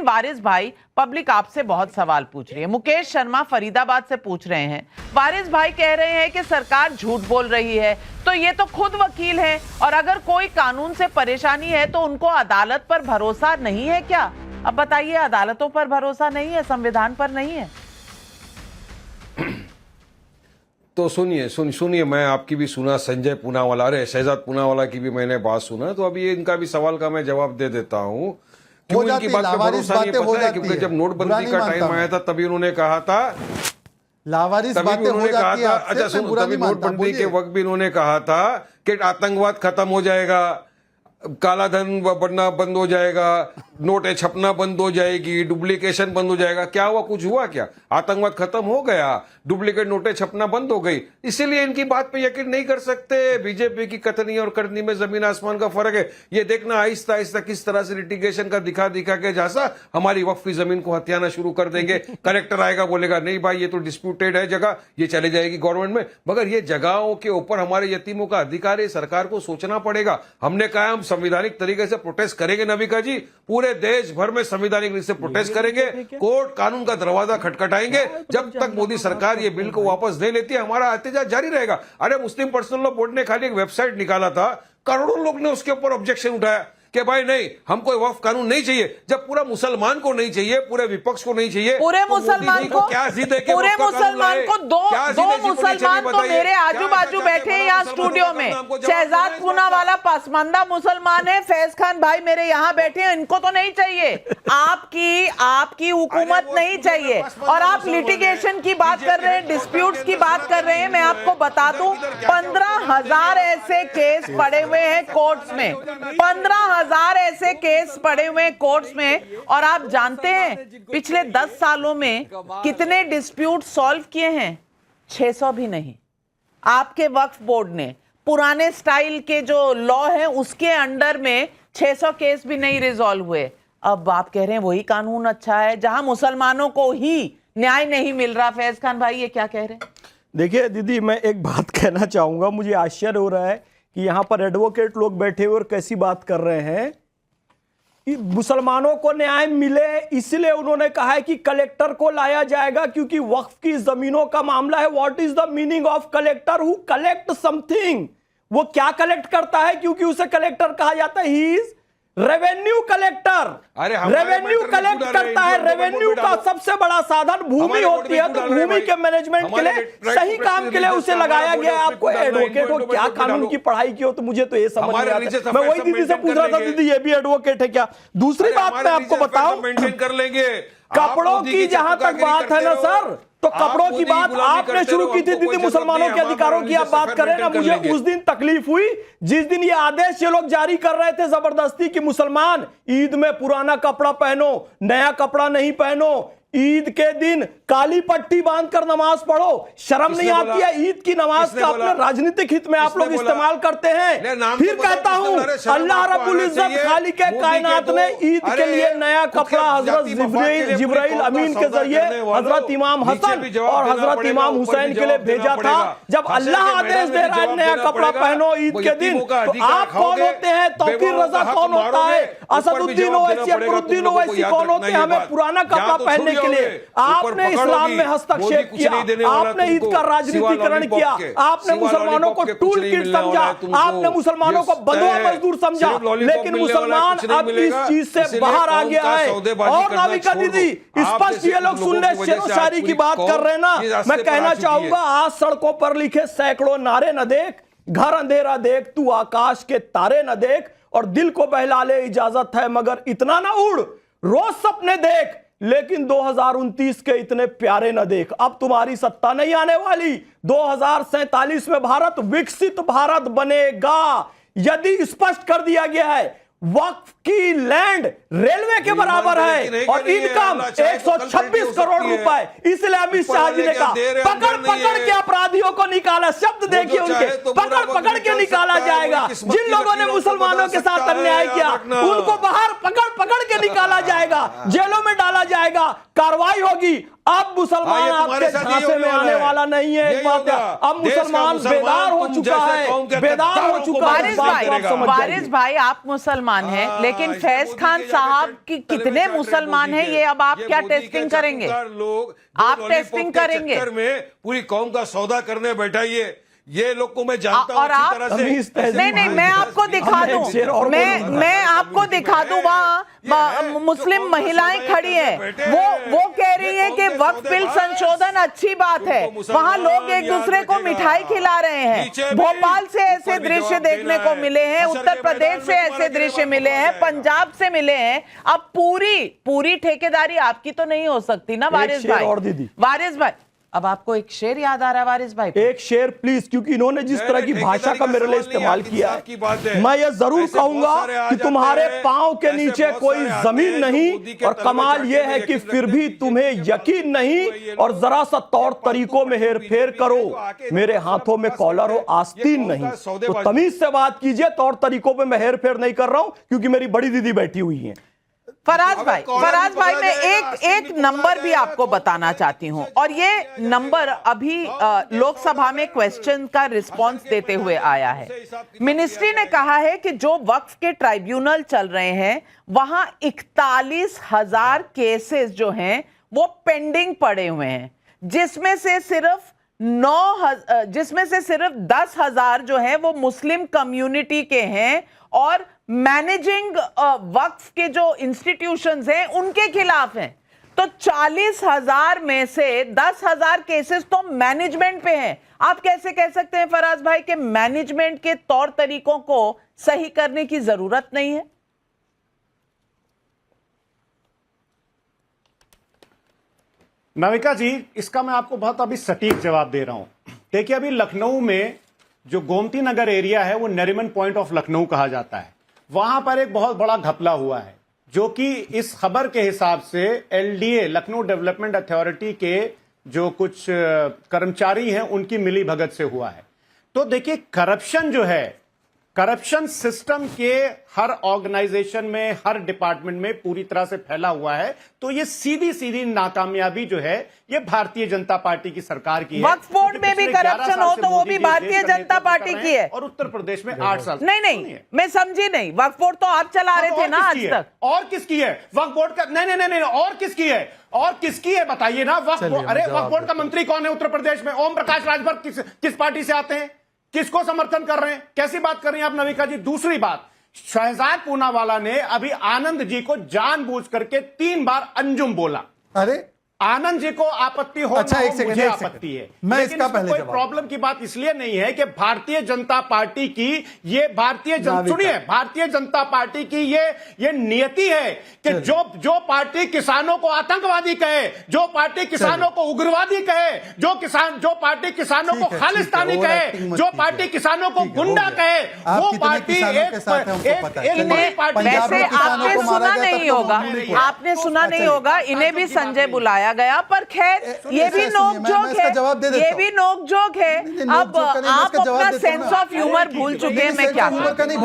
वारिस भाई, पब्लिक आपसे बहुत सवाल पूछ रही है। मुकेश शर्मा फरीदाबाद से पूछ रहे हैं, वारिस भाई कह रहे हैं कि सरकार झूठ बोल रही है, तो ये तो खुद वकील हैं और अगर कोई कानून से परेशानी है तो उनको अदालत पर भरोसा नहीं है क्या? अब बताइए, अदालतों पर भरोसा नहीं है, संविधान पर नहीं है? तो सुनिए, मैं आपकी भी सुना, संजय पूनावाला, अरे शहजाद पूनावाला की भी मैंने बात सुना, तो अभी इनका भी सवाल का मैं जवाब दे देता हूँ। क्यों इनकी बात पे भरोसा नहीं पता है? क्योंकि जब नोटबंदी का टाइम आया था तभी उन्होंने कहा था, अच्छा सुनो, तभी नोटबंदी के वक्त भी इन्होंने कहा था कि आतंकवाद खत्म हो जाएगा, काला धन बढ़ना बंद हो जाएगा, नोटें छपना बंद हो जाएगी, डुप्लीकेशन बंद हो जाएगा। क्या हुआ? कुछ हुआ क्या? आतंकवाद खत्म हो गया, डुप्लीकेट नोटें छपना बंद हो गई। इसीलिए इनकी बात पे यकीन नहीं कर सकते। बीजेपी की कथनी और करनी में जमीन आसमान का फर्क है। ये देखना आहिस्ता आहिस्ता किस तरह से लिटिगेशन का दिखा के जैसा हमारी वक्फ की जमीन को हथियाना शुरू कर देंगे। कलेक्टर आएगा, बोलेगा नहीं भाई ये तो डिस्प्यूटेड है जगह, ये चले जाएगी गवर्नमेंट में। मगर ये जगहों के ऊपर हमारे यतीमों का अधिकार है, सरकार को सोचना पड़ेगा। हमने कहा हम संवैधानिक तरीके से प्रोटेस्ट करेंगे नबिका जी, पूरे देश भर में संवैधानिक रूप से प्रोटेस्ट करेंगे, कोर्ट कानून का दरवाजा खटखटाएंगे। जब तक मोदी सरकार ये बिल को वापस नहीं लेती है हमारा एहतजाज जारी रहेगा। अरे मुस्लिम पर्सनल लॉ बोर्ड ने खाली एक वेबसाइट निकाला था, करोड़ों लोग ने उसके ऊपर ऑब्जेक्शन उठाया कि भाई नहीं, हमको वक्फ कानून नहीं चाहिए। जब पूरा मुसलमान को नहीं चाहिए, पूरे विपक्ष को नहीं चाहिए, पूरे मुसलमान को क्या जिद है? पूरे मुसलमान को दो मुसलमान तो मेरे आजू बाजू बैठे हैं यहाँ स्टूडियो में। शहजाद पूनावाला पसमानदा मुसलमान है, फैज खान भाई मेरे यहाँ बैठे हैं, इनको तो नहीं चाहिए। आपकी हुकूमत नहीं चाहिए। और आप लिटिगेशन की बात कर रहे हैं, डिस्प्यूट्स की बात कर रहे हैं। मैं आपको बता दूं 15,000 ऐसे केस पड़े हुए हैं कोर्ट्स में, 15,000 ऐसे केस पड़े हुए हैं कोर्ट्स में। और आप जानते हैं पिछले 10 सालों में कितने डिस्प्यूट सॉल्व किए हैं? 600 भी नहीं। आपके वक्फ बोर्ड ने पुराने स्टाइल के जो लॉ है उसके अंडर में 600 केस भी नहीं रिजॉल्व हुए। अब आप कह रहे हैं वही कानून अच्छा है जहां मुसलमानों को ही न्याय नहीं मिल रहा। फैज खान भाई ये क्या कह रहे हैं? देखिए दीदी, मैं एक बात कहना चाहूंगा, मुझे आश्चर्य हो रहा है कि यहाँ पर एडवोकेट लोग बैठे हुए और कैसी बात कर रहे हैं कि मुसलमानों को न्याय मिले, इसलिए उन्होंने कहा है कि कलेक्टर को लाया जाएगा क्योंकि वक्फ की जमीनों का मामला है। What is the meaning of collector who collect something? वो क्या कलेक्ट करता है? क्योंकि उसे कलेक्टर कहा जाता है, he is revenue collector. Revenue collect करता है। रेवेन्यू का सबसे बड़ा साधन भूमि होती है, तो भूमि के मैनेजमेंट के लिए, सही काम के लिए उसे लगाया गया है। आपको एडवोकेट हो, क्या कानून की पढ़ाई की हो, तो मुझे तो ये समझ नहीं आता। मैं वही दीदी से पूछ रहा था, दीदी ये भी एडवोकेट है क्या? दूसरी बात मैं आपको बताऊं, मेंटेन कर लेंगे कपड़ों की जहां तक बात है ना सर, तो कपड़ों की बात आपने शुरू की थी दीदी, मुसलमानों के अधिकारों की आप बात करें ना। मुझे उस दिन तकलीफ हुई जिस दिन ये आदेश ये लोग जारी कर रहे थे जबरदस्ती कि मुसलमान ईद में पुराना कपड़ा पहनो, नया कपड़ा नहीं पहनो, ईद के दिन काली पट्टी बांधकर नमाज पढ़ो। शर्म नहीं आती है? ईद की नमाज का अपने राजनीतिक हित में आप लोग इस्तेमाल करते हैं। फिर कहता हूं, अल्लाह रब्बुल इज्जत खालिक कायनात ने ईद के लिए नया कपड़ा हजरत जिब्राइल अमीन के जरिए हजरत इमाम हसन और हजरत इमाम हुसैन के लिए भेजा था। जब अल्लाह आदेश दे रहा है नया कपड़ा पहनो ईद के दिन, तो आप कौन होते हैं? तौकीर रजा कौन होता है? असदुद्दीन ओवैसी, अकबरुद्दीन ओवैसी कौन होते हैं हमें पुराना कपड़ा पहनने के लिए? आपने इस्लाम में हस्तक्षेप किया, आपने ईद का राजनीतिकरण किया, आपने मुसलमानों को टूल किट समझा, आपने मुसलमानों को बंधुआ मजदूर समझा। लेकिन मुसलमान अब इस चीज से बाहर आ गया है। और नाविका दीदी, स्पष्ट ये लोग सुन ले, शेरो शायरी की बात कर रहे हैं ना, मैं कहना चाहूंगा आज सड़कों पर लिखे सैकड़ों नारे न देख, घर अंधेरा देख, तू आकाश के तारे न देख, और दिल को बहला ले इजाजत है मगर इतना ना उड़, रोज सपने देख लेकिन 2029 के इतने प्यारे न देख। अब तुम्हारी सत्ता नहीं आने वाली। 2047 में भारत विकसित भारत बनेगा। यदि स्पष्ट कर दिया गया है वक्फ की लैंड रेलवे के बराबर है और इनकम 126 करोड़ रुपए, इसलिए अमित शाह जी ने कहा पकड़ पकड़ के अपराधियों को निकाला। शब्द देखिए उनके, पकड़ पकड़ के निकाला जाएगा। जिन लोगों ने मुसलमानों के साथ अन्याय किया उनको बाहर पकड़ पकड़ के निकाला जाएगा, जेलों में डाला जाएगा। जाएगा, कार्रवाई होगी। अब मुसलमान आपके झांसे में आने वाला नहीं है। एक बात है, अब मुसलमान बेदार हो चुका है, बेदार हो चुका है। वारिस भाई, आप मुसलमान हैं, लेकिन फैज खान साहब की कितने मुसलमान हैं ये अब आप क्या टेस्टिंग करेंगे? आप टेस्टिंग करेंगे में पूरी कौम का सौदा करने बैठा ये लोग को मैं जानता हूं और आप नहीं, मैं आपको दिखा दूं, मैं आपको दिखा दूं, वहां मुस्लिम महिलाएं खड़ी हैं, वो कह रही हैं कि वक्फ बिल संशोधन अच्छी बात है। वहां लोग एक दूसरे को मिठाई खिला रहे हैं। भोपाल से ऐसे दृश्य देखने को मिले हैं, उत्तर प्रदेश से ऐसे दृश्य मिले हैं, पंजाब से मिले हैं। अब पूरी ठेकेदारी आपकी तो नहीं हो सकती ना वारिस भाई। वारिस भाई, अब आपको एक शेर याद आ रहा है वारिस भाई? एक शेर प्लीज, क्योंकि इन्होंने जिस तरह की भाषा का मेरे लिए इस्तेमाल किया है, मैं ये जरूर कहूंगा कि तुम्हारे पांव के नीचे कोई जमीन नहीं, और कमाल ये है कि फिर भी तुम्हें यकीन नहीं और जरा सा तौर तरीकों में हेरफेर करो। मेरे हाथों में कॉलर हो, आस्तीन नहीं, तो तमीज से बात कीजिए। तौर तरीकों पे मैं हेरफेर नहीं कर रहा हूं, क्योंकि मेरी बड़ी दीदी बैठी हुई है। फराज भाई, मैं एक नंबर भी आपको बताना चाहती हूं, और ये नंबर अभी लोकसभा में क्वेश्चन का रिस्पांस देते हुए आया है। मिनिस्ट्री ने कहा है कि जो वक्फ के ट्राइब्यूनल चल रहे हैं वहां 41,000 केसेस जो हैं वो पेंडिंग पड़े हुए हैं, जिसमें से सिर्फ 10,000 जो है वो मुस्लिम कम्युनिटी के हैं, और मैनेजिंग वक्फ के जो इंस्टीट्यूशंस हैं उनके खिलाफ हैं। तो 40,000 में से 10,000 केसेस तो मैनेजमेंट पे हैं। आप कैसे कह सकते हैं फराज भाई कि मैनेजमेंट के तौर तरीकों को सही करने की जरूरत नहीं है? नाविका जी, इसका मैं आपको बहुत अभी सटीक जवाब दे रहा हूं। देखिए, अभी लखनऊ में जो गोमती नगर एरिया है वो नरीमन पॉइंट ऑफ लखनऊ कहा जाता है। वहां पर एक बहुत बड़ा घपला हुआ है, जो कि इस खबर के हिसाब से एलडीए, लखनऊ डेवलपमेंट अथॉरिटी के जो कुछ कर्मचारी हैं उनकी मिली भगत से हुआ है। तो देखिए, करप्शन जो है, करप्शन सिस्टम के हर ऑर्गेनाइजेशन में, हर डिपार्टमेंट में पूरी तरह से फैला हुआ है। तो ये सीधी नाकामयाबी जो है ये भारतीय जनता पार्टी की सरकार की है। वक्फ बोर्ड में भी करप्शन हो तो वो भी भारतीय जनता पार्टी की है, और उत्तर प्रदेश में 8 साल नहीं, मैं समझी नहीं। वक्फ बोर्ड तो आप चला रहे थे ना आज तक। और किसकी है वक्फ बोर्ड का? नहीं, और किसकी है? और किसकी है बताइए ना। वक्फ बोर्ड का मंत्री कौन है उत्तर प्रदेश में? ओम प्रकाश राजभर किस पार्टी से आते हैं? किसको समर्थन कर रहे हैं? कैसी बात कर रही हैं आप नविका जी? दूसरी बात, शहजाद पूनावाला ने अभी आनंद जी को जानबूझ करके 3 बार अंजुम बोला। अरे आनंद जी को आपत्ति हो, अच्छा, एक सेकंड, मुझे आपत्ति है, मैं लेकिन इसका पहले कोई प्रॉब्लम की बात इसलिए नहीं है कि भारतीय जनता पार्टी की ये सुनिए, भारतीय जनता पार्टी की ये नियति है कि जो पार्टी किसानों को आतंकवादी कहे, जो पार्टी किसानों को उग्रवादी कहे, जो पार्टी किसानों को खालिस्तानी कहे, जो पार्टी किसानों को गुंडा कहे, वो पार्टी आपने सुना नहीं होगा, इन्हें भी संजय बुलाया गया। पर खैर, ये भी नोक जोक है। अब आप अपना सेंस ऑफ ह्यूमर भूल चुके हैं। मैं क्या